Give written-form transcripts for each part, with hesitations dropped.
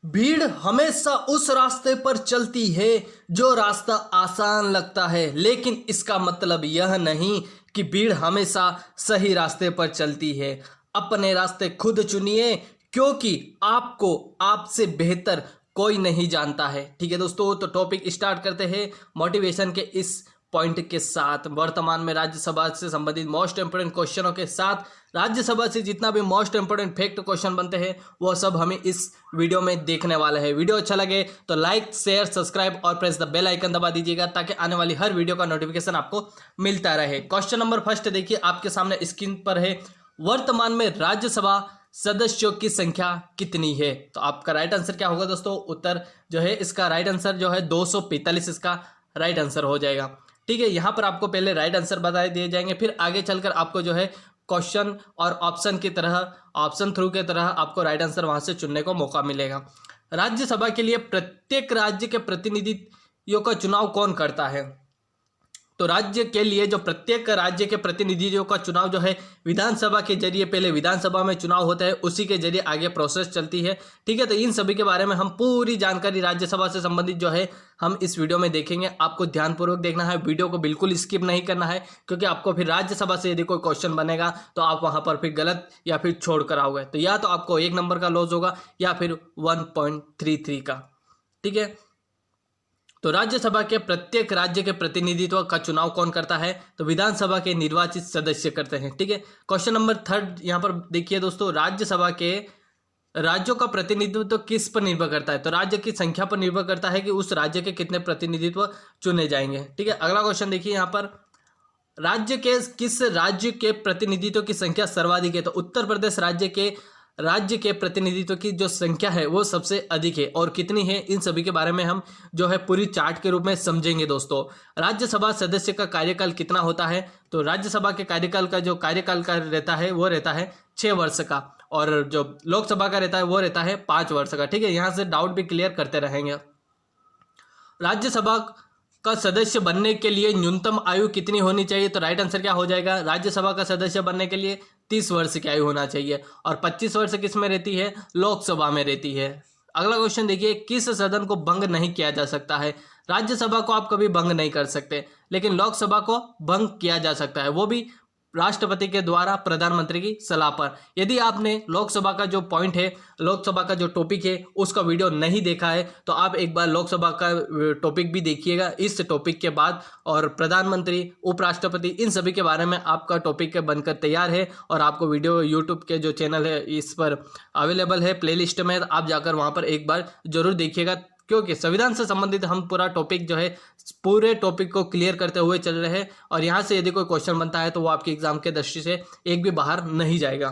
भीड़ हमेशा उस रास्ते पर चलती है जो रास्ता आसान लगता है, लेकिन इसका मतलब यह नहीं कि भीड़ हमेशा सही रास्ते पर चलती है। अपने रास्ते खुद चुनिए, क्योंकि आपको आपसे बेहतर कोई नहीं जानता है। ठीक है दोस्तों, तो टॉपिक स्टार्ट करते हैं मोटिवेशन के इस पॉइंट के साथ। वर्तमान में राज्यसभा से संबंधित मोस्ट इंपोर्टेंट क्वेश्चनों के साथ राज्यसभा से जितना भी मोस्ट इंपोर्टेंट फैक्ट क्वेश्चन बनते हैं वो सब हमें इस वीडियो में देखने वाले हैं। वीडियो अच्छा लगे तो लाइक, शेयर, सब्सक्राइब और प्रेस द बेल आइकन दबा दीजिएगा, ताकि आने वाली हर वीडियो का नोटिफिकेशन आपको मिलता रहे। क्वेश्चन नंबर फर्स्ट देखिए, आपके सामने स्क्रीन पर है। वर्तमान में राज्यसभा सदस्यों की संख्या कितनी है? तो आपका राइट आंसर क्या होगा दोस्तों? उत्तर जो है इसका राइट आंसर जो है 245 इसका राइट आंसर हो जाएगा। ठीक है, यहाँ पर आपको पहले राइट आंसर बता दिए जाएंगे, फिर आगे चलकर आपको जो है क्वेश्चन और ऑप्शन की तरह, ऑप्शन थ्रू के तरह आपको राइट आंसर वहां से चुनने को मौका मिलेगा। राज्यसभा के लिए प्रत्येक राज्य के प्रतिनिधियों का चुनाव कौन करता है? तो राज्य के लिए जो प्रत्येक राज्य के प्रतिनिधियों का चुनाव जो है विधानसभा के जरिए, पहले विधानसभा में चुनाव होता है, उसी के जरिए आगे प्रोसेस चलती है। ठीक है, तो इन सभी के बारे में हम पूरी जानकारी राज्यसभा से संबंधित जो है हम इस वीडियो में देखेंगे। आपको ध्यानपूर्वक देखना है, वीडियो को बिल्कुल स्किप नहीं करना है, क्योंकि आपको फिर राज्यसभा से यदि कोई क्वेश्चन बनेगा तो आप वहां पर फिर गलत या फिर छोड़ कर आओगे, तो या तो आपको 1 नंबर का लॉस होगा या फिर 1.33 का। ठीक है, तो राज्यसभा के प्रत्येक राज्य के प्रतिनिधित्व का चुनाव कौन करता है? तो विधानसभा के निर्वाचित सदस्य करते हैं। ठीक है, क्वेश्चन नंबर थर्ड यहाँ पर देखिए दोस्तों, राज्यसभा के राज्यों का प्रतिनिधित्व किस पर निर्भर करता है? तो राज्य की संख्या पर निर्भर करता है कि उस राज्य के कितने प्रतिनिधित्व चुने जाएंगे। ठीक है, अगला क्वेश्चन देखिए यहाँ पर, किस राज्य के प्रतिनिधित्व की संख्या सर्वाधिक है? तो उत्तर प्रदेश राज्य के प्रतिनिधित्व की जो संख्या है वो सबसे अधिक है, और कितनी है इन सभी के बारे में हम जो है पूरी चार्ट के रूप में समझेंगे दोस्तों। राज्यसभा सदस्य का कार्यकाल कितना होता है? तो राज्यसभा के कार्यकाल का जो कार्यकाल का रहता है वो रहता है 6 वर्ष का, और जो लोकसभा का रहता है वो रहता है 5 वर्ष का। ठीक है, यहाँ से डाउट भी क्लियर करते रहेंगे। राज्यसभा का सदस्य बनने के लिए न्यूनतम आयु कितनी होनी चाहिए? तो राइट आंसर क्या हो जाएगा? राज्यसभा का सदस्य बनने के लिए 30 वर्ष की आयु होना चाहिए, और 25 वर्ष किस में रहती है? लोकसभा में रहती है। अगला क्वेश्चन देखिए, किस सदन को भंग नहीं किया जा सकता है? राज्यसभा को आप कभी भंग नहीं कर सकते, लेकिन लोकसभा को भंग किया जा सकता है, वो भी राष्ट्रपति के द्वारा प्रधानमंत्री की सलाह पर। यदि आपने लोकसभा का जो पॉइंट है, लोकसभा का जो टॉपिक है उसका वीडियो नहीं देखा है, तो आप एक बार लोकसभा का टॉपिक भी देखिएगा इस टॉपिक के बाद, और प्रधानमंत्री, उपराष्ट्रपति, इन सभी के बारे में आपका टॉपिक बनकर तैयार है, और आपको वीडियो यूट्यूब के जो चैनल है इस पर अवेलेबल है प्लेलिस्ट में, आप जाकर वहाँ पर एक बार जरूर देखिएगा, क्योंकि संविधान से संबंधित हम पूरा टॉपिक जो है पूरे टॉपिक को क्लियर करते हुए चल रहे हैं, और यहाँ से यदि कोई क्वेश्चन बनता है तो वो आपके एग्जाम के दृष्टि से एक भी बाहर नहीं जाएगा।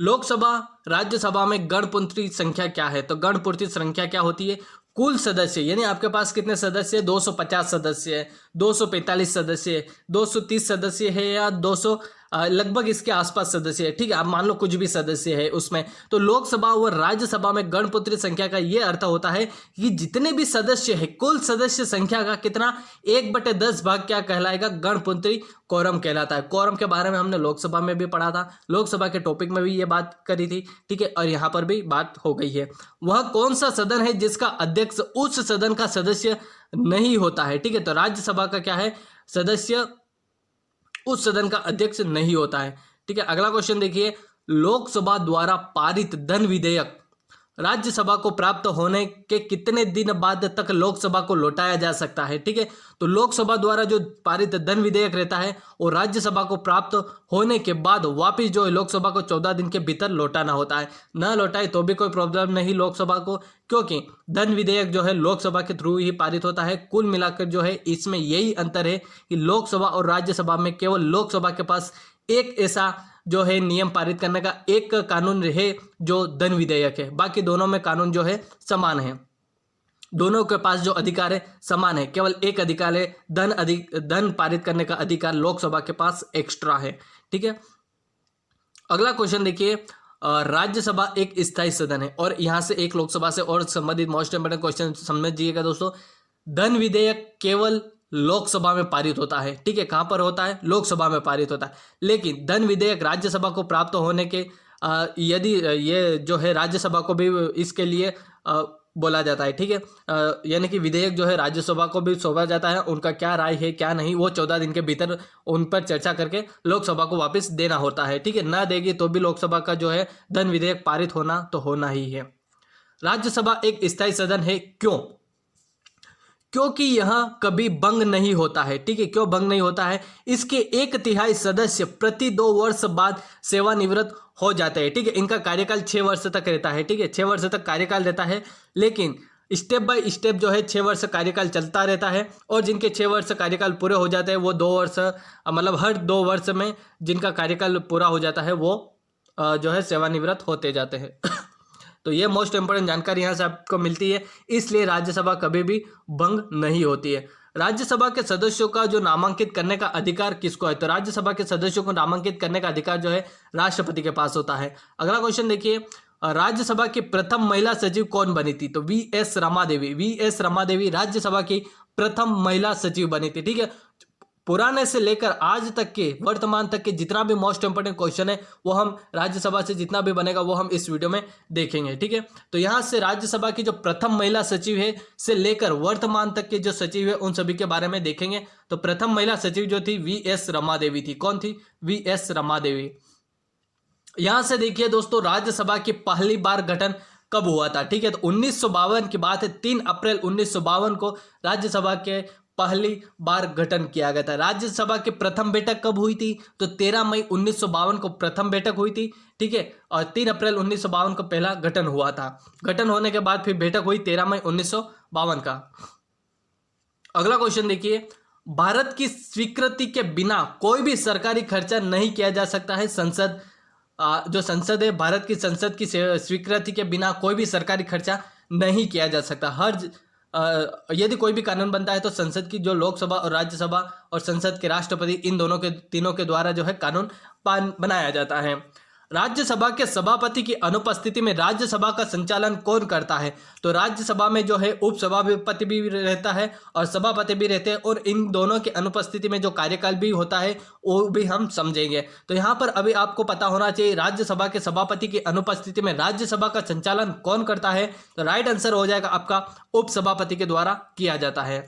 लोकसभा राज्यसभा में गणपूर्ति संख्या क्या है? तो गणपूर्ति संख्या क्या होती है? कुल सदस्य, यानी आपके पास कितने सदस्य? 250 सदस्य है, 245 सदस्य है, 230 सदस्य है, या 200 लगभग इसके आसपास सदस्य है। ठीक है, आप मान लो कुछ भी सदस्य है उसमें। तो लोकसभा और राज्यसभा में गणपूर्ति संख्या का ये अर्थ होता है कि जितने भी सदस्य है, कुल सदस्य संख्या का कितना 1/10 भाग क्या कहलाएगा? गणपूर्ति कोरम कहलाता है। कोरम के बारे में हमने लोकसभा में भी पढ़ा था, लोकसभा के टॉपिक में भी ये बात करी थी। ठीक है, और यहाँ पर भी बात हो गई है। वह कौन सा सदन है जिसका अध्यक्ष उस सदन का सदस्य नहीं होता है? ठीक है, तो राज्यसभा का क्या है? सदस्य उस सदन का अध्यक्ष नहीं होता है। ठीक है, अगला क्वेश्चन देखिए, लोकसभा द्वारा पारित धन विधेयक राज्यसभा को प्राप्त होने के कितने दिन बाद तक लोकसभा को लौटाया जा सकता है? ठीक है, तो लोकसभा द्वारा जो पारित धन विधेयक रहता है वो राज्यसभा को प्राप्त होने के बाद वापिस जो है लोकसभा को 14 दिन के भीतर लौटाना होता है। ना लौटाए तो भी कोई प्रॉब्लम नहीं लोकसभा को, क्योंकि धन विधेयक जो है लोकसभा के थ्रू ही पारित होता है। कुल मिलाकर जो है इसमें यही अंतर है कि लोकसभा और राज्यसभा में केवल लोकसभा के पास एक ऐसा जो है नियम पारित करने का एक कानून है जो धन विधेयक है, बाकी दोनों में कानून जो है समान है, दोनों के पास जो अधिकार है समान है, केवल एक अधिकार है धन पारित करने का अधिकार लोकसभा के पास एक्स्ट्रा है। ठीक है, अगला क्वेश्चन देखिए, राज्यसभा एक स्थायी सदन है, और यहां से एक लोकसभा से और संबंधित मोस्ट इंपोर्टेंट क्वेश्चन समझिएगा दोस्तों। धन विधेयक केवल लोकसभा में पारित होता है। ठीक है, कहां पर होता है? लोकसभा में पारित होता है, लेकिन धन विधेयक राज्यसभा को प्राप्त होने के यदि ये जो है राज्यसभा को भी इसके लिए बोला जाता है, ठीक है। यानी कि विधेयक जो है राज्यसभा को भी सौंपा जाता है, उनका क्या राय है क्या नहीं वो 14 दिन के भीतर उन पर चर्चा करके लोकसभा को वापस देना होता है, ठीक है। ना देगी तो भी लोकसभा का जो है धन विधेयक पारित होना तो होना ही है। राज्यसभा एक स्थायी सदन है, क्यों? क्योंकि यह कभी भंग नहीं होता है, ठीक है। क्यों भंग नहीं होता है? इसके 1/3 सदस्य प्रति 2 वर्ष बाद सेवानिवृत्त हो जाते हैं, ठीक है। इनका कार्यकाल 6 वर्ष तक रहता है, ठीक है। 6 वर्ष तक कार्यकाल रहता है, लेकिन स्टेप बाय स्टेप जो है 6 वर्ष कार्यकाल चलता रहता है, और जिनके 6 वर्ष कार्यकाल पूरे हो जाते हैं वो 2 वर्ष मतलब हर 2 वर्ष में जिनका कार्यकाल पूरा हो जाता है वो जो है सेवानिवृत्त होते जाते हैं। तो ये मोस्ट इंपोर्टेंट जानकारी यहाँ से आपको मिलती है, इसलिए राज्यसभा कभी भी भंग नहीं होती है। राज्यसभा के सदस्यों का जो नामांकित करने का अधिकार किसको है? तो राज्यसभा के सदस्यों को नामांकित करने का अधिकार जो है राष्ट्रपति के पास होता है। अगला क्वेश्चन देखिए, राज्यसभा की प्रथम महिला सचिव कौन बनी थी? तो वी.एस. रमादेवी। वी.एस. रमादेवी राज्यसभा की प्रथम महिला सचिव बनी थी, ठीक है। पुराने से लेकर आज तक के वर्तमान तक के जितना भी मोस्ट इंपोर्टेंट क्वेश्चन है वो हम राज्यसभा से जितना भी बनेगा वो हम इस वीडियो में देखेंगे, ठीक है। तो यहाँ से राज्यसभा की जो प्रथम महिला सचिव है से लेकर वर्तमान तक के जो सचिव है उन सभी के बारे में देखेंगे। तो प्रथम महिला सचिव जो थी वी.एस. रमादेवी थी। कौन थी? वी.एस. रमादेवी। यहां से देखिए दोस्तों, राज्यसभा की पहली बार गठन कब हुआ था? ठीक है, तो 1952 की बात है। 3 अप्रैल 1952 को राज्यसभा के पहली बार गठन किया गया था। राज्यसभा की प्रथम बैठक कब हुई थी? तो 13 मई 1952 को प्रथम बैठक हुई थी, ठीक है। और 3 अप्रैल 1952 को पहला गठन हुआ था। गठन होने के बाद फिर बैठक हुई 13 मई 1952 का। अगला क्वेश्चन देखिए, भारत की स्वीकृति के बिना कोई भी सरकारी खर्चा नहीं किया जा सकता है। संसद जो संसद है, भारत की संसद की स्वीकृति के बिना कोई भी सरकारी खर्चा नहीं किया जा सकता। यदि कोई भी कानून बनता है तो संसद की जो लोकसभा और राज्यसभा और संसद के राष्ट्रपति इन तीनों के द्वारा जो है कानून बनाया जाता है। राज्यसभा के सभापति की अनुपस्थिति में राज्यसभा का संचालन कौन करता है? तो राज्यसभा में जो है उपसभापति भी रहता है और सभापति भी रहते हैं, और इन दोनों की अनुपस्थिति में जो कार्यकाल भी होता है वो भी हम समझेंगे। तो यहाँ पर अभी आपको पता होना चाहिए, राज्यसभा के सभापति की अनुपस्थिति में राज्यसभा का संचालन कौन करता है? तो राइट आंसर हो जाएगा आपका उपसभापति के द्वारा किया जाता है।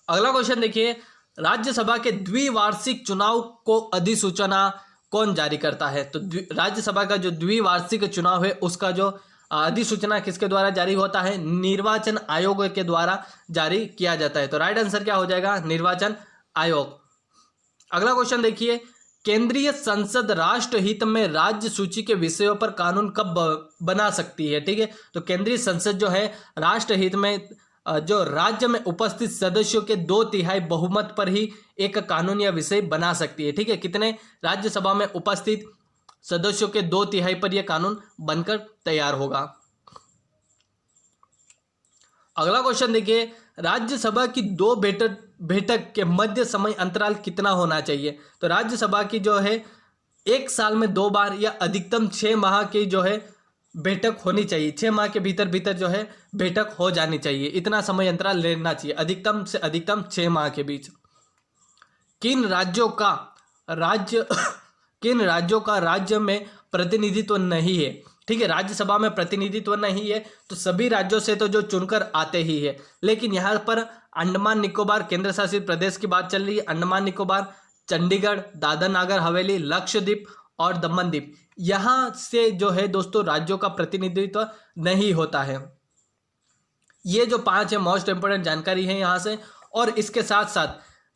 अगला क्वेश्चन देखिए, राज्यसभा के द्विवार्षिक चुनाव को अधिसूचना कौन जारी करता है? तो राज्यसभा का जो द्विवार्षिक चुनाव है उसका जो अधिसूचना किसके द्वारा जारी होता है? निर्वाचन आयोग के द्वारा जारी किया जाता है। तो राइट आंसर क्या हो जाएगा? निर्वाचन आयोग। अगला क्वेश्चन देखिए, केंद्रीय संसद राष्ट्रहित में राज्य सूची के विषयों पर कानून कब बना सकती है? ठीक है, तो केंद्रीय संसद जो है राष्ट्रहित में जो राज्य में उपस्थित सदस्यों के 2/3 बहुमत पर ही एक कानून या विषय बना सकती है। ठीक है, कितने? राज्यसभा में उपस्थित सदस्यों के 2/3 पर यह कानून बनकर तैयार होगा। अगला क्वेश्चन देखिए, राज्यसभा की 2 बैठक के मध्य समय अंतराल कितना होना चाहिए? तो राज्यसभा की जो है 1 साल में 2 बार या अधिकतम 6 माह की जो है बैठक होनी चाहिए। 6 माह के भीतर जो है बैठक हो जानी चाहिए, इतना समय अंतराल लेना चाहिए, अधिकतम से अधिकतम 6 माह के बीच। किन राज्यों का राज्य में प्रतिनिधित्व नहीं है? ठीक है, राज्यसभा में प्रतिनिधित्व नहीं है तो सभी राज्यों से तो जो चुनकर आते ही है, लेकिन यहाँ पर अंडमान निकोबार केंद्र शासित प्रदेश की बात चल रही है। अंडमान निकोबार, चंडीगढ़, दादर नागर हवेली, लक्षद्वीप और दमन द्वीप, यहाँ से जो है दोस्तों राज्यों का प्रतिनिधित्व नहीं होता है। ये जो 5 है मोस्ट इंपोर्टेंट जानकारी है यहाँ से। और इसके साथ साथ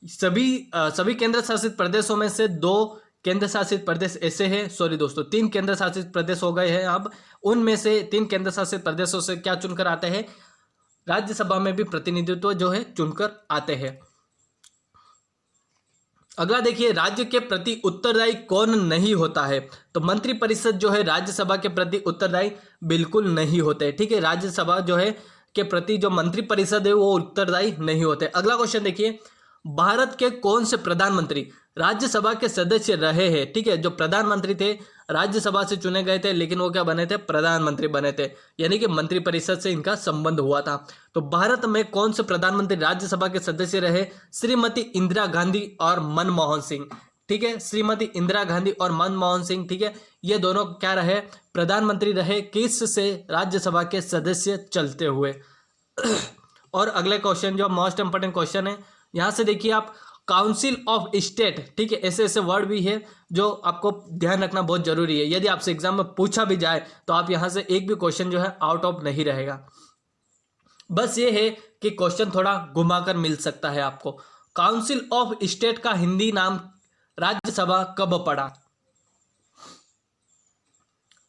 सभी केंद्र शासित प्रदेशों में से 2 केंद्र शासित प्रदेश ऐसे हैं, सॉरी दोस्तों 3 केंद्र शासित प्रदेश हो गए हैं अब। उनमें से 3 केंद्र शासित प्रदेशों से क्या चुनकर आते हैं? राज्यसभा में भी प्रतिनिधित्व जो है चुनकर आते हैं। अगला देखिए, राज्य के प्रति उत्तरदायी कौन नहीं होता है? तो मंत्रिपरिषद जो है राज्यसभा के प्रति उत्तरदायी बिल्कुल नहीं होते। ठीक है, राज्यसभा जो है के प्रति जो मंत्रिपरिषद है वो उत्तरदायी नहीं होते। अगला क्वेश्चन देखिए, भारत के कौन से प्रधानमंत्री राज्यसभा के सदस्य रहे हैं? ठीक है, जो प्रधानमंत्री थे राज्यसभा से चुने गए थे, लेकिन वो क्या बने थे? प्रधानमंत्री बने थे, यानी कि मंत्रिपरिषद से इनका संबंध हुआ था। तो भारत में कौन से प्रधानमंत्री राज्यसभा के सदस्य रहे? श्रीमती इंदिरा गांधी और मनमोहन सिंह। ठीक है, श्रीमती इंदिरा गांधी और मनमोहन सिंह, ठीक है, ये दोनों क्या रहे, प्रधानमंत्री रहे किस से, राज्यसभा के सदस्य चलते हुए। और अगले क्वेश्चन जो मोस्ट इंपोर्टेंट क्वेश्चन है, यहाँ से देखिए आप, काउंसिल ऑफ स्टेट, ठीक है, ऐसे ऐसे वर्ड भी है जो आपको ध्यान रखना बहुत जरूरी है। यदि आपसे एग्जाम में पूछा भी जाए तो आप यहाँ से एक भी क्वेश्चन जो है आउट ऑफ नहीं रहेगा। बस ये है कि क्वेश्चन थोड़ा घुमाकर मिल सकता है आपको। काउंसिल ऑफ स्टेट का हिंदी नाम राज्यसभा कब पड़ा?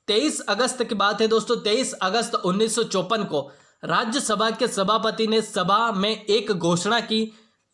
23 अगस्त की बात है दोस्तों, 23 अगस्त 1954 को राज्यसभा के सभापति ने सभा में एक घोषणा की,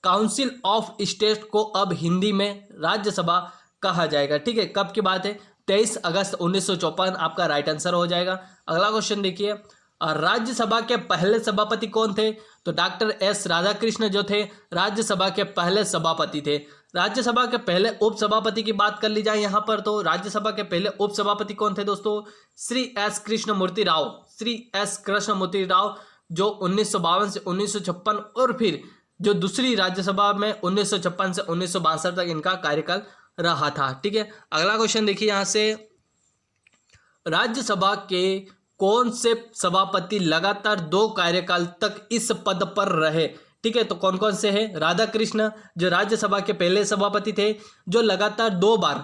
काउंसिल ऑफ स्टेट को अब हिंदी में राज्यसभा कहा जाएगा। ठीक है, कब की बात है? 23 अगस्त 1954 आपका राइट आंसर हो जाएगा। अगला क्वेश्चन देखिए, राज्यसभा के पहले सभापति कौन थे? तो डॉक्टर एस राधाकृष्ण जो थे राज्यसभा के पहले सभापति थे। राज्यसभा के पहले उपसभापति की बात कर ली जाए यहाँ पर, तो राज्यसभा के पहले उपसभापति कौन थे दोस्तों? श्री एस कृष्णमूर्ति राव, श्री एस कृष्णमूर्ति राव, जो 1952 से 1956 और फिर जो दूसरी राज्यसभा में 1956 से 1962 तक इनका कार्यकाल रहा था। ठीक है, अगला क्वेश्चन देखिए यहाँ से, राज्यसभा के कौन से सभापति लगातार 2 कार्यकाल तक इस पद पर रहे? ठीक है, तो कौन कौन से हैं? राधाकृष्ण जो राज्यसभा के पहले सभापति थे, जो लगातार 2 बार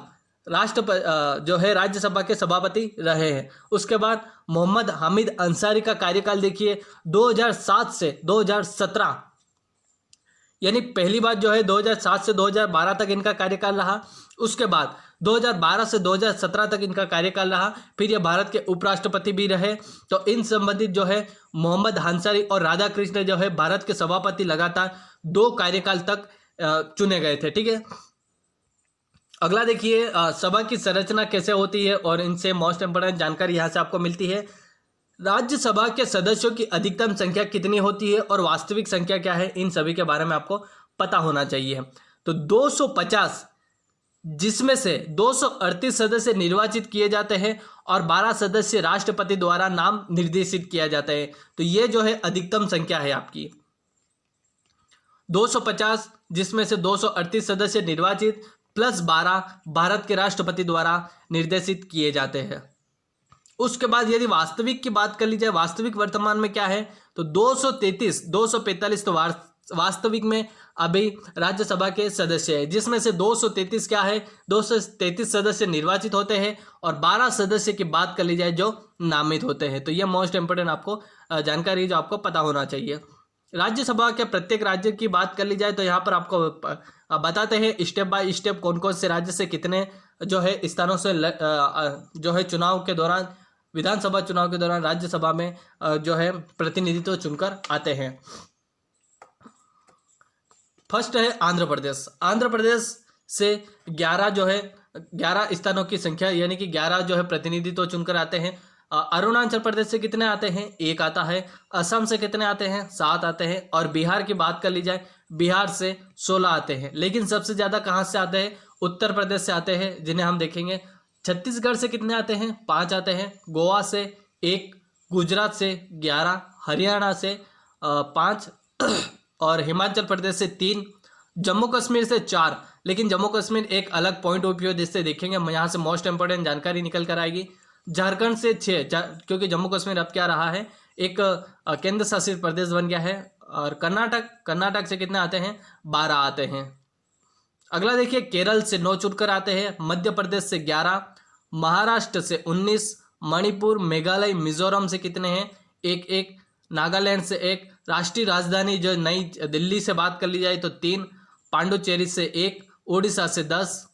जो है राज्यसभा के सभापति रहे हैं। उसके बाद मोहम्मद हामिद अंसारी का कार्यकाल देखिए 2007 से 2017, यानी पहली बार जो है 2007 से 2012 तक इनका कार्यकाल रहा। उसके बाद 2012 से 2017 तक इनका कार्यकाल रहा। फिर ये भारत के उपराष्ट्रपति भी रहे। तो इन संबंधित जो है मोहम्मद अंसारी और राधाकृष्ण जो है भारत के सभापति लगातार 2 कार्यकाल तक चुने गए थे। ठीक है, अगला देखिए, सभा की संरचना कैसे होती है और इनसे मोस्ट इंपोर्टेंट जानकारी यहाँ से आपको मिलती है। राज्यसभा के सदस्यों की अधिकतम संख्या कितनी होती है और वास्तविक संख्या क्या है, इन सभी के बारे में आपको पता होना चाहिए। तो 250, जिसमें से 238 सदस्य निर्वाचित किए जाते हैं और 12 सदस्य राष्ट्रपति द्वारा नाम निर्देशित किया जाता है। तो ये जो है अधिकतम संख्या है आपकी 250, जिसमें से 238 सदस्य निर्वाचित प्लस 12 भारत के राष्ट्रपति द्वारा निर्देशित किए जाते हैं। उसके बाद यदि वास्तविक की बात कर ली जाए, वास्तविक वर्तमान में क्या है, तो 243, 245 तो वास्तविक में अभी राज्यसभा के सदस्य है, जिसमें से 233 क्या है, 233 सदस्य निर्वाचित होते हैं और 12 सदस्य की बात कर ली जाए जो नामित होते हैं। तो यह मोस्ट इंपोर्टेंट आपको जानकारी जो आपको पता होना चाहिए। राज्यसभा के प्रत्येक राज्य की बात कर ली जाए तो यहाँ पर आपको बताते हैं स्टेप बाय स्टेप कौन कौन से राज्य से कितने जो है स्थानों से जो है चुनाव के दौरान, विधानसभा चुनाव के दौरान राज्यसभा में जो है प्रतिनिधित्व चुनकर आते हैं। फर्स्ट है आंध्र प्रदेश। आंध्र प्रदेश से 11 जो है 11 स्थानों की संख्या, यानी कि 11 जो है प्रतिनिधित्व चुनकर आते हैं। अरुणाचल प्रदेश से कितने आते हैं? 1 आता है। असम से कितने आते हैं? 7 आते हैं। और बिहार की बात कर ली जाए, बिहार से 16 आते हैं। लेकिन सबसे ज़्यादा कहाँ से आते हैं? उत्तर प्रदेश से आते हैं, जिन्हें हम देखेंगे। छत्तीसगढ़ से कितने आते हैं? 5 आते हैं। गोवा से 1, गुजरात से 11, हरियाणा से 5 और हिमाचल प्रदेश से 3, जम्मू कश्मीर से 4। लेकिन जम्मू कश्मीर एक अलग पॉइंट ऑफ व्यू जिससे देखेंगे, यहाँ से मोस्ट इंपोर्टेंट जानकारी निकल कर आएगी। झारखंड से 6, क्योंकि जम्मू कश्मीर अब क्या रहा है, एक केंद्र शासित प्रदेश बन गया है। और कर्नाटक से कितने आते हैं? 12 आते हैं। अगला देखिए, केरल से 9 चुनकर आते हैं। मध्य प्रदेश से 11, महाराष्ट्र से 19, मणिपुर, मेघालय, मिजोरम से कितने हैं? 1, नागालैंड से 1, राष्ट्रीय राजधानी जो नई दिल्ली से बात कर ली जाए तो 3, पांडुचेरी से 1, उड़ीसा से 10,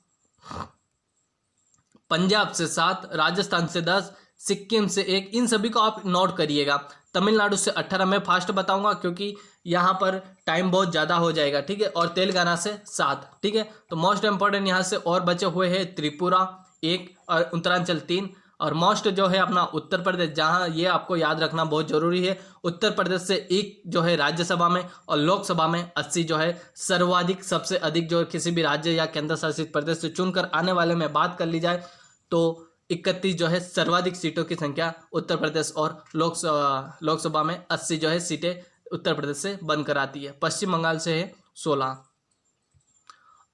पंजाब से 7, राजस्थान से 10, सिक्किम से 1। इन सभी को आप नोट करिएगा। तमिलनाडु से 18, मैं फास्ट बताऊंगा क्योंकि यहाँ पर टाइम बहुत ज़्यादा हो जाएगा। ठीक है, और तेलंगाना से 7। ठीक है, तो मोस्ट इंपॉर्टेंट यहाँ से और बचे हुए हैं त्रिपुरा 1 और उत्तरांचल 3। और मोस्ट जो है अपना उत्तर प्रदेश, जहाँ ये आपको याद रखना बहुत जरूरी है, उत्तर प्रदेश से 1 जो है राज्यसभा में और लोकसभा में 80 जो है सर्वाधिक, सबसे अधिक जो किसी भी राज्य या केंद्र शासित प्रदेश से चुनकर आने वाले में बात कर ली जाए तो 31 जो है सर्वाधिक सीटों की संख्या उत्तर प्रदेश, और लोकसभा में 80 जो है सीटें उत्तर प्रदेश से बनकर आती है। पश्चिम बंगाल से है 16।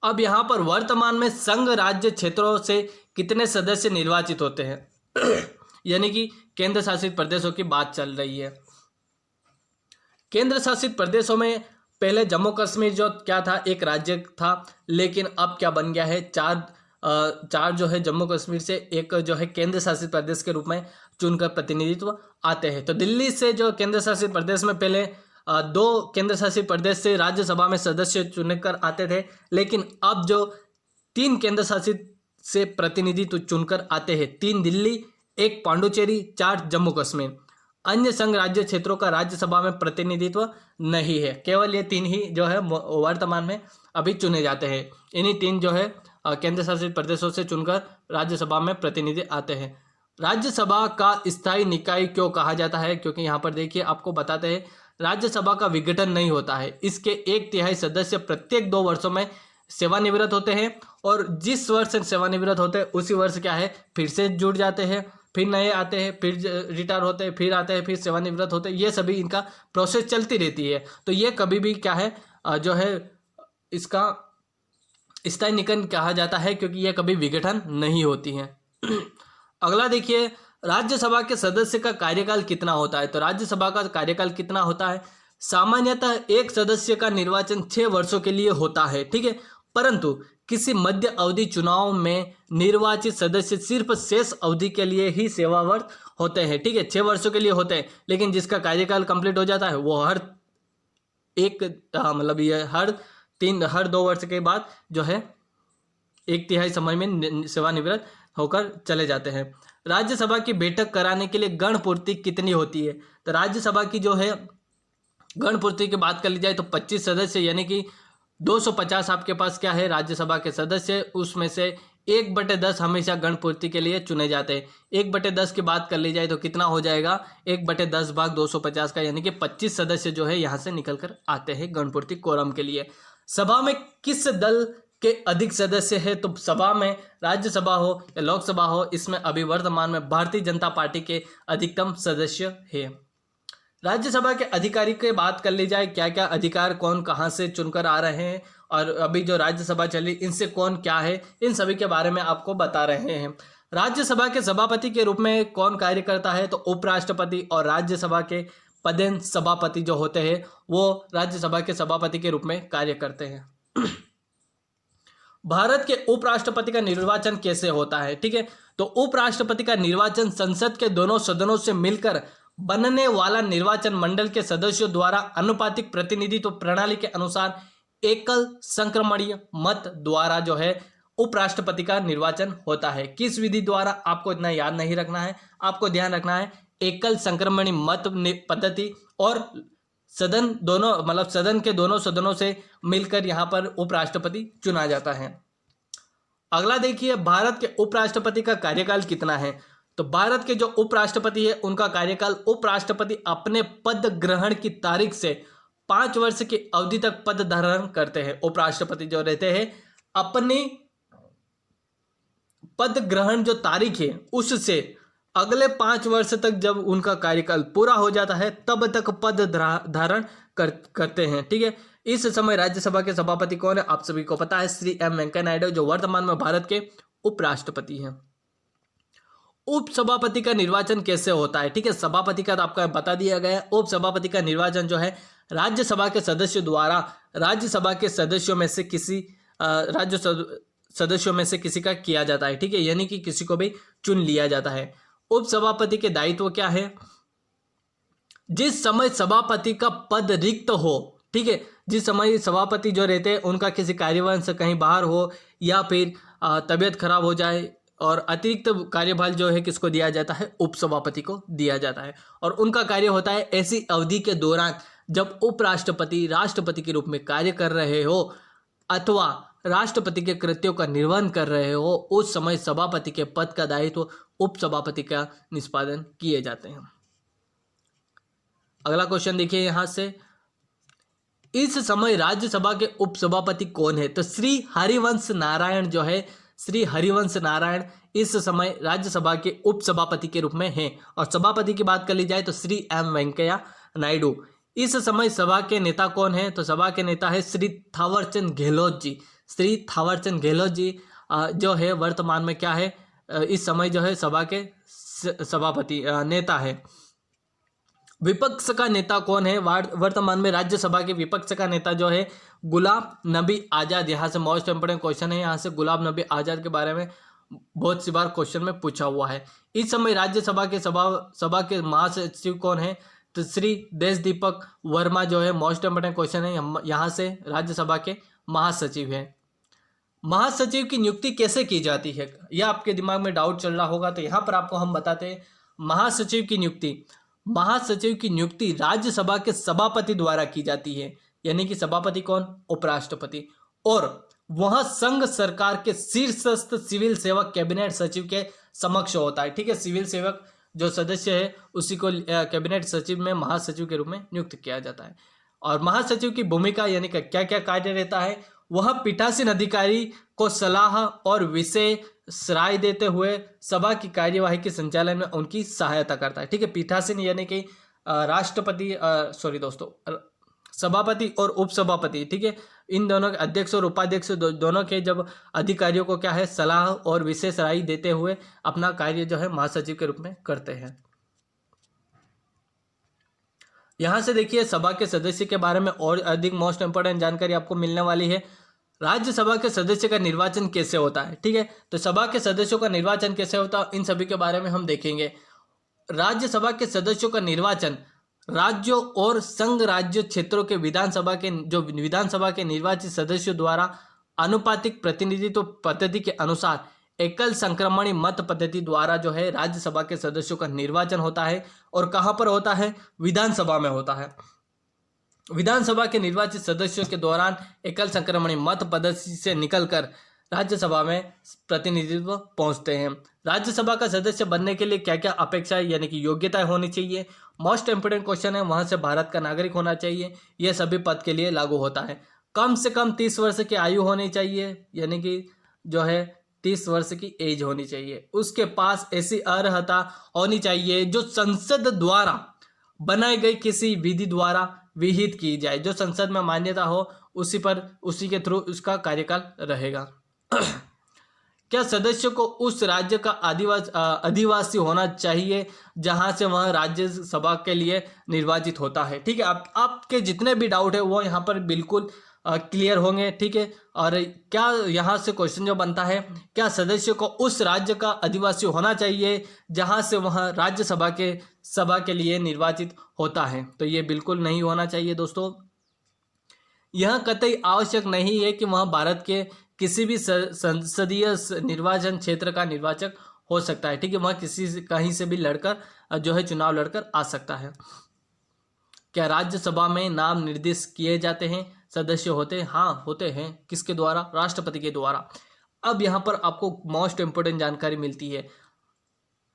अब यहाँ पर वर्तमान में संघ राज्य क्षेत्रों से कितने सदस्य निर्वाचित होते हैं यानी कि केंद्र शासित प्रदेशों की बात चल रही है। केंद्र शासित प्रदेशों में पहले जम्मू कश्मीर जो क्या था, एक राज्य था, लेकिन अब क्या बन गया है, चार जो है जम्मू कश्मीर से एक जो है केंद्र शासित प्रदेश के रूप में चुनकर प्रतिनिधित्व आते हैं। तो दिल्ली से जो केंद्र शासित प्रदेश में पहले 2 केंद्र शासित प्रदेश से राज्यसभा में सदस्य चुनकर आते थे, लेकिन अब जो 3 केंद्र शासित से प्रतिनिधित्व चुनकर आते हैं, 3 दिल्ली, 1 पांडुचेरी, 4 जम्मू कश्मीर। अन्य संघ राज्य क्षेत्रों का राज्यसभा में प्रतिनिधित्व नहीं है, केवल ये 3 ही जो है वर्तमान में अभी चुने जाते हैं। इन्हीं 3 जो है केंद्र शासित प्रदेशों से चुनकर राज्यसभा में प्रतिनिधि आते हैं। राज्यसभा का स्थायी निकाय क्यों कहा जाता है? क्योंकि यहाँ पर देखिए आपको बताते हैं, राज्यसभा का विघटन नहीं होता है। इसके 1/3 सदस्य प्रत्येक 2 वर्षों में सेवानिवृत्त होते हैं, और जिस वर्ष सेवानिवृत्त होते हैं उसी वर्ष क्या है, फिर से जुड़ जाते हैं, फिर नए आते हैं, फिर रिटायर होते हैं, फिर आते हैं, फिर सेवानिवृत्त होते हैं। ये सभी इनका प्रोसेस चलती रहती है। तो ये कभी भी क्या है जो है इसका स्थायी निकाय कहा जाता है, क्योंकि यह कभी विघटन नहीं होती है। अगला देखिए, राज्यसभा के सदस्य का कार्यकाल कितना होता है? तो राज्यसभा का कार्यकाल कितना होता है? सामान्यतः एक सदस्य का निर्वाचन 6 वर्षों के लिए होता है, ठीक है। परंतु किसी मध्य अवधि चुनाव में निर्वाचित सदस्य सिर्फ शेष अवधि के लिए ही सेवारत होते हैं, ठीक है। 6 वर्षों के लिए होते हैं, लेकिन जिसका कार्यकाल कंप्लीट हो जाता है वो हर 2 वर्ष के बाद जो है 1/3 समय में सेवानिवृत्त होकर चले जाते हैं। राज्यसभा की बैठक कराने के लिए गणपूर्ति कितनी होती है? तो राज्यसभा की जो है गणपूर्ति की बात कर ली जाए तो 25 सदस्य, यानी कि 250 आपके पास क्या है राज्यसभा के सदस्य, उसमें से 1/10 हमेशा गणपूर्ति के लिए चुने जाते हैं। 1/10 की बात कर ली जाए तो कितना हो जाएगा, 1/10 भाग 250 का, यानी कि 25 सदस्य जो है यहाँ से निकल कर आते हैं गणपूर्ति कोरम के लिए। सभा में किस दल के अधिक सदस्य है? तो सभा में राज्यसभा हो या लोकसभा हो, इसमें अभी वर्तमान में भारतीय जनता पार्टी के अधिकतम सदस्य है। राज्यसभा के अधिकारी की बात कर ली जाए, क्या क्या अधिकार कौन कहां से चुनकर आ रहे हैं, और अभी जो राज्यसभा चली इनसे कौन क्या है, इन सभी के बारे में आपको बता रहे हैं। राज्यसभा के सभापति के रूप में कौन कार्य करता है? तो उपराष्ट्रपति, और राज्यसभा के पदेन सभापति जो होते हैं वो राज्यसभा के सभापति के रूप में कार्य करते हैं। भारत के उपराष्ट्रपति का निर्वाचन कैसे होता है? ठीक है, तो उपराष्ट्रपति का निर्वाचन संसद के दोनों सदनों से मिलकर बनने वाला निर्वाचन मंडल के सदस्यों द्वारा अनुपातिक प्रतिनिधित्व प्रणाली के अनुसार एकल संक्रमणीय मत द्वारा जो है उपराष्ट्रपति का निर्वाचन होता है। किस विधि द्वारा? आपको इतना याद नहीं रखना है, आपको ध्यान रखना है एकल संक्रमणीय मत पद्धति, और सदन दोनों मतलब सदन के दोनों सदनों से मिलकर यहाँ पर उपराष्ट्रपति चुना जाता है। अगला देखिए, भारत के उपराष्ट्रपति का कार्यकाल कितना है? तो भारत के जो उपराष्ट्रपति है उनका कार्यकाल, उपराष्ट्रपति अपने पद ग्रहण की तारीख से 5 वर्ष की अवधि तक पद धारण करते हैं। उपराष्ट्रपति जो रहते हैं अपनी पद ग्रहण जो तारीख है उससे अगले 5 वर्ष तक जब उनका कार्यकाल पूरा हो जाता है तब तक पद धारण करते हैं। ठीक है, इस समय राज्यसभा के सभापति कौन है? आप सभी को पता है, श्री एम वेंकैया नायडू, जो वर्तमान में भारत के उपराष्ट्रपति हैं। उपसभापति का निर्वाचन कैसे होता है? ठीक है, सभापति का तो आपका बता दिया गया है। उपसभापति का निर्वाचन जो है राज्यसभा के सदस्यों द्वारा राज्यसभा के सदस्यों में से किसी सदस्यों में से किसी का किया जाता है। ठीक है, यानी कि किसी को भी चुन लिया जाता है। उपसभापति के दायित्व क्या है? जिस समय सभापति का पद रिक्त हो, ठीक है, जिस समय सभापति जो रहते हैं उनका किसी कार्यवाही से कहीं बाहर हो या फिर तबीयत खराब हो जाए, और अतिरिक्त कार्यभार जो है किसको दिया जाता है? उपसभापति को दिया जाता है। और उनका कार्य होता है ऐसी अवधि के दौरान जब उपराष्ट्रपति राष्ट्रपति के रूप में कार्य कर रहे हो अथवा राष्ट्रपति के कृत्यों का निर्वहन कर रहे हो, उस समय सभापति के पद का दायित्व उपसभापति का निष्पादन किए जाते हैं। अगला क्वेश्चन देखिए यहां से, इस समय राज्यसभा के उपसभापति कौन है? तो श्री हरिवंश नारायण जो है, श्री हरिवंश नारायण इस समय राज्यसभा के उपसभापति के रूप में हैं। और सभापति की बात कर ली जाए तो श्री एम वेंकैया नायडू। इस समय सभा के नेता कौन है? तो सभा के नेता है श्री थावरचंद गहलोत जी। श्री थावरचंद गहलोत जी जो है वर्तमान में क्या है, इस समय जो है सभा के सभापति नेता है। विपक्ष का नेता कौन है? वर्तमान में राज्यसभा के विपक्ष का नेता जो है गुलाम नबी आज़ाद। यहाँ से मोस्ट इंपोर्टेंट क्वेश्चन है, यहाँ से गुलाम नबी आज़ाद के बारे में बहुत सी बार क्वेश्चन में पूछा हुआ है। इस समय राज्यसभा के सभा के महासचिव कौन है? तो श्री देश दीपक वर्मा जो है मोस्ट इंपोर्टेंट क्वेश्चन है, यहाँ से राज्यसभा के महासचिव है। महासचिव की नियुक्ति कैसे की जाती है, यह आपके दिमाग में डाउट चल रहा होगा, तो यहाँ पर आपको हम बताते हैं महासचिव की नियुक्ति राज्यसभा के सभापति द्वारा की जाती है। यानी कि सभापति कौन? उपराष्ट्रपति। और वह संघ सरकार के शीर्षस्थ सिविल सेवक कैबिनेट सचिव के समक्ष होता है। ठीक है, सिविल सेवक जो सदस्य है उसी को कैबिनेट सचिव में महासचिव के रूप में नियुक्त किया जाता है। और महासचिव की भूमिका यानी कि क्या क्या कार्य रहता है? वह पीठासीन अधिकारी को सलाह और विषय राय देते हुए सभा की कार्यवाही के संचालन में उनकी सहायता करता है। ठीक है, पीठासीन यानी कि सभापति और उपसभापति। ठीक है, इन दोनों के अध्यक्ष और उपाध्यक्ष दोनों के जब अधिकारियों को क्या है सलाह और विशेष राय देते हुए अपना कार्य जो है महासचिव के रूप में करते हैं। यहां से देखिए सभा के सदस्य के बारे में और अधिक मोस्ट इंपोर्टेंट जानकारी आपको मिलने वाली है। राज्यसभा के सदस्य का निर्वाचन कैसे होता है? ठीक है, तो सभा के सदस्यों का निर्वाचन कैसे होता है इन सभी के बारे में हम देखेंगे। राज्यसभा के सदस्यों का निर्वाचन राज्यों और संघ राज्य क्षेत्रों के विधानसभा के निर्वाचित सदस्यों द्वारा अनुपातिक प्रतिनिधित्व पद्धति के अनुसार एकल संक्रमणी मत पद्धति द्वारा जो है राज्यसभा के सदस्यों का निर्वाचन होता है। और कहां पर होता है? विधानसभा में होता है। विधानसभा के निर्वाचित सदस्यों के दौरान एकल संक्रमणी मत पद्धति से निकलकर राज्यसभा में प्रतिनिधित्व पहुंचते हैं। राज्यसभा का सदस्य बनने के लिए क्या क्या अपेक्षाएं यानी कि योग्यताएं होनी चाहिए? मोस्ट इंपोर्टेंट क्वेश्चन है, वहां से भारत का नागरिक होना चाहिए, यह सभी पद के लिए लागू होता है। कम से कम 30 वर्ष की आयु होनी चाहिए, यानी कि जो है 30 वर्ष की एज होनी चाहिए। उसके पास ऐसी अर्हता होनी चाहिए जो संसद द्वारा बनाई गई किसी विधि द्वारा विहित की जाए, जो संसद में मान्यता हो उसी के थ्रू उसका कार्यकाल रहेगा। क्या सदस्य को उस राज्य का अधिवासी होना चाहिए जहां से वह राज्यसभा के लिए निर्वाचित होता है? ठीक है, आपके जितने भी डाउट है वो यहाँ पर बिल्कुल क्लियर होंगे। ठीक है, और क्या यहाँ से क्वेश्चन जो बनता है, क्या सदस्य को उस राज्य का अधिवासी होना चाहिए जहां से वह सभा के लिए निर्वाचित होता है? तो ये बिल्कुल नहीं होना चाहिए दोस्तों। यह कतई आवश्यक नहीं है कि वह भारत के किसी भी संसदीय निर्वाचन क्षेत्र का निर्वाचक हो सकता है। ठीक है, वह कहीं से भी लड़कर जो है चुनाव लड़कर आ सकता है। क्या राज्यसभा में नाम निर्दिष्ट किए जाते हैं सदस्य होते हैं? हाँ, होते हैं। किसके द्वारा? राष्ट्रपति के द्वारा। अब यहाँ पर आपको मोस्ट इंपोर्टेंट जानकारी मिलती है।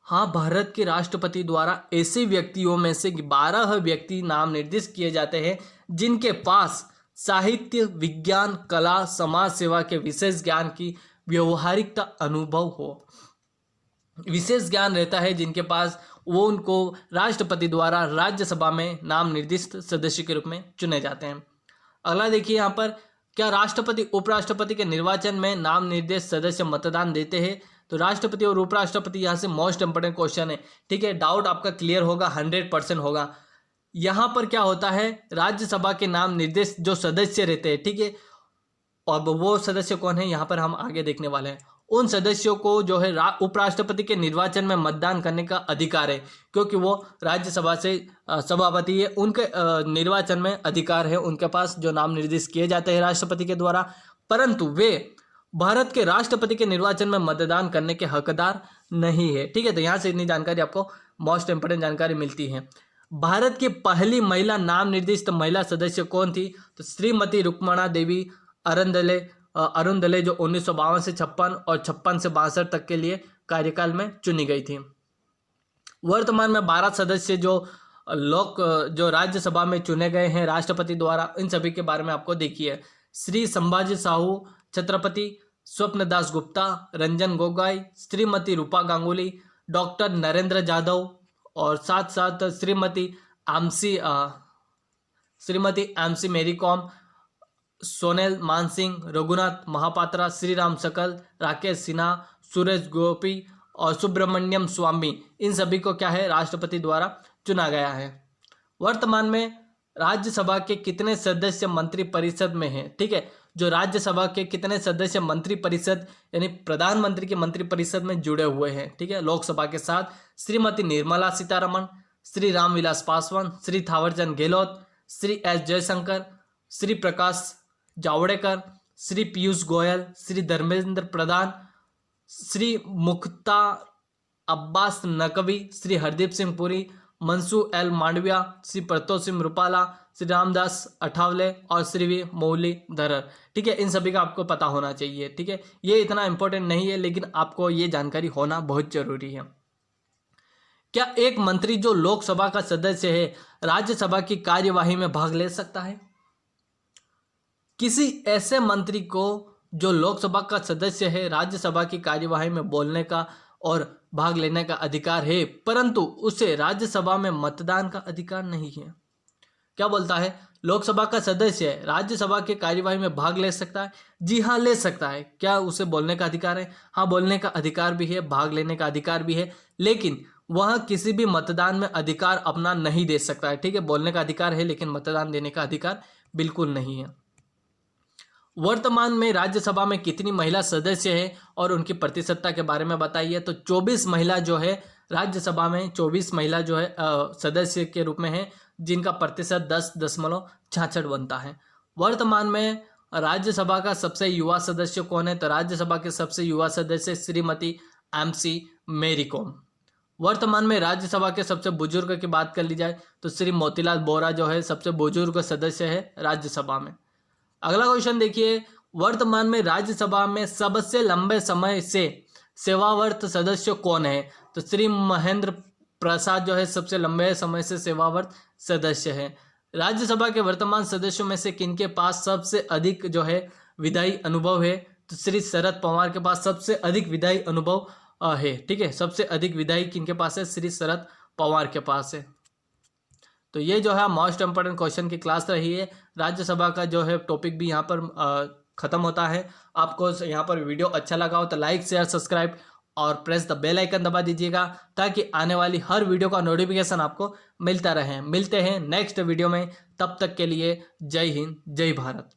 हाँ, भारत के राष्ट्रपति द्वारा ऐसे व्यक्तियों में से 12 व्यक्ति नाम निर्दिष्ट किए जाते हैं जिनके पास साहित्य, विज्ञान, कला, समाज सेवा के विशेष ज्ञान की व्यवहारिकता अनुभव हो। विशेष ज्ञान रहता है जिनके पास, वो उनको राष्ट्रपति द्वारा राज्यसभा में नाम निर्दिष्ट सदस्य के रूप में चुने जाते हैं। अगला देखिए यहाँ पर, क्या राष्ट्रपति उपराष्ट्रपति के निर्वाचन में नाम निर्देशित सदस्य मतदान देते हैं? तो राष्ट्रपति और उपराष्ट्रपति यहाँ से मोस्ट इंपोर्टेंट क्वेश्चन है। ठीक है, डाउट आपका क्लियर होगा, 100% होगा। यहाँ पर क्या होता है, राज्यसभा के नाम निर्देशित जो सदस्य रहते हैं, ठीक है, अब वो सदस्य कौन है यहाँ पर हम आगे देखने वाले हैं। उन सदस्यों को जो है उपराष्ट्रपति के निर्वाचन में मतदान करने का अधिकार है, क्योंकि वो राज्यसभा से सभापति है, उनके निर्वाचन में अधिकार है उनके पास, जो नाम निर्दिष्ट किए जाते हैं राष्ट्रपति के द्वारा। परंतु वे भारत के राष्ट्रपति के निर्वाचन में मतदान करने के हकदार नहीं है। ठीक है, तो यहाँ से इतनी जानकारी आपको मोस्ट इंपोर्टेंट जानकारी मिलती है। भारत की पहली महिला नाम निर्दिष्ट महिला सदस्य कौन थी? तो श्रीमती रुक्मणा देवी अरुणदले जो 1952 से 56 और 56 से 62 तक के लिए कार्यकाल में चुनी गई थी। वर्तमान में 12 सदस्य जो राज्यसभा में चुने गए हैं राष्ट्रपति द्वारा, इन सभी के बारे में आपको देखिए। श्री संभाजी साहू, छत्रपति स्वप्न दास गुप्ता, रंजन गोगोई, श्रीमती रूपा गांगुली, डॉक्टर नरेंद्र जाधव और साथ साथ श्रीमती एमसी मेरी कॉम, सोनेल मानसिंह, रघुनाथ महापात्रा, श्री राम सकल, राकेश सिन्हा, सुरेश गोपी और सुब्रमण्यम स्वामी, इन सभी को क्या है राष्ट्रपति द्वारा चुना गया है। वर्तमान में राज्यसभा के कितने सदस्य मंत्री परिषद में हैं? ठीक है, जो राज्यसभा के कितने सदस्य मंत्री परिषद यानी प्रधानमंत्री की मंत्री परिषद में जुड़े हुए हैं? ठीक है, लोकसभा के साथ श्रीमती निर्मला सीतारमण, श्री रामविलास पासवान, श्री थावरचंद गहलोत, श्री एस जयशंकर, श्री प्रकाश जावड़ेकर, श्री पीयूष गोयल, श्री धर्मेंद्र प्रधान, श्री मुख्तार अब्बास नकवी, श्री हरदीप सिंह पुरी, मनसू एल मांडविया, श्री प्रतोष सिंह रूपाला, श्री रामदास अठावले और श्री वी मुरलीधरन। ठीक है, इन सभी का आपको पता होना चाहिए। ठीक है, ये इतना इंपॉर्टेंट नहीं है लेकिन आपको ये जानकारी होना बहुत जरूरी है। क्या एक मंत्री जो लोकसभा का सदस्य है राज्यसभा की कार्यवाही में भाग ले सकता है? किसी ऐसे मंत्री को जो लोकसभा का सदस्य है राज्यसभा की कार्यवाही में बोलने का और भाग लेने का अधिकार है, परंतु उसे राज्यसभा में मतदान का अधिकार नहीं है। क्या बोलता है? लोकसभा का सदस्य है, राज्यसभा की कार्यवाही में भाग ले सकता है? जी हाँ, ले सकता है। क्या उसे बोलने का अधिकार है? हाँ, बोलने का अधिकार भी है, भाग लेने का अधिकार भी है, लेकिन वह किसी भी मतदान में अधिकार अपना नहीं दे सकता है। ठीक है, बोलने का अधिकार है लेकिन मतदान देने का अधिकार बिल्कुल नहीं है। वर्तमान में राज्यसभा में कितनी महिला सदस्य हैं और उनकी प्रतिशतता के बारे में बताइए। तो 24 महिला जो है राज्यसभा में 24 महिला जो है सदस्य के रूप में है, जिनका प्रतिशत 10.66 बनता है। वर्तमान में राज्यसभा का सबसे युवा सदस्य कौन है? तो राज्यसभा के सबसे युवा सदस्य श्रीमती MC मेरी कॉम। वर्तमान में राज्यसभा के सबसे बुजुर्ग की बात कर ली जाए तो श्री मोतीलाल बोरा जो है सबसे बुजुर्ग सदस्य है राज्यसभा में। अगला क्वेश्चन देखिए, वर्तमान में राज्यसभा में सबसे लंबे समय से सेवारत सदस्य कौन है? तो श्री महेंद्र प्रसाद जो है सबसे लंबे समय से सेवारत सदस्य है। राज्यसभा के वर्तमान सदस्यों में से किनके पास सबसे अधिक जो है विधायी अनुभव है? तो श्री शरद पवार के पास सबसे अधिक विधायी अनुभव है। ठीक है, सबसे अधिक विधायी किनके पास है? श्री शरद पवार के पास है। तो ये जो है मोस्ट इंपोर्टेंट क्वेश्चन की क्लास रही है। राज्यसभा का जो है टॉपिक भी यहाँ पर खत्म होता है। आपको यहाँ पर वीडियो अच्छा लगा हो तो लाइक शेयर सब्सक्राइब और प्रेस द बेल आइकन दबा दीजिएगा ताकि आने वाली हर वीडियो का नोटिफिकेशन आपको मिलता रहे। मिलते हैं नेक्स्ट वीडियो में, तब तक के लिए जय हिंद जय भारत।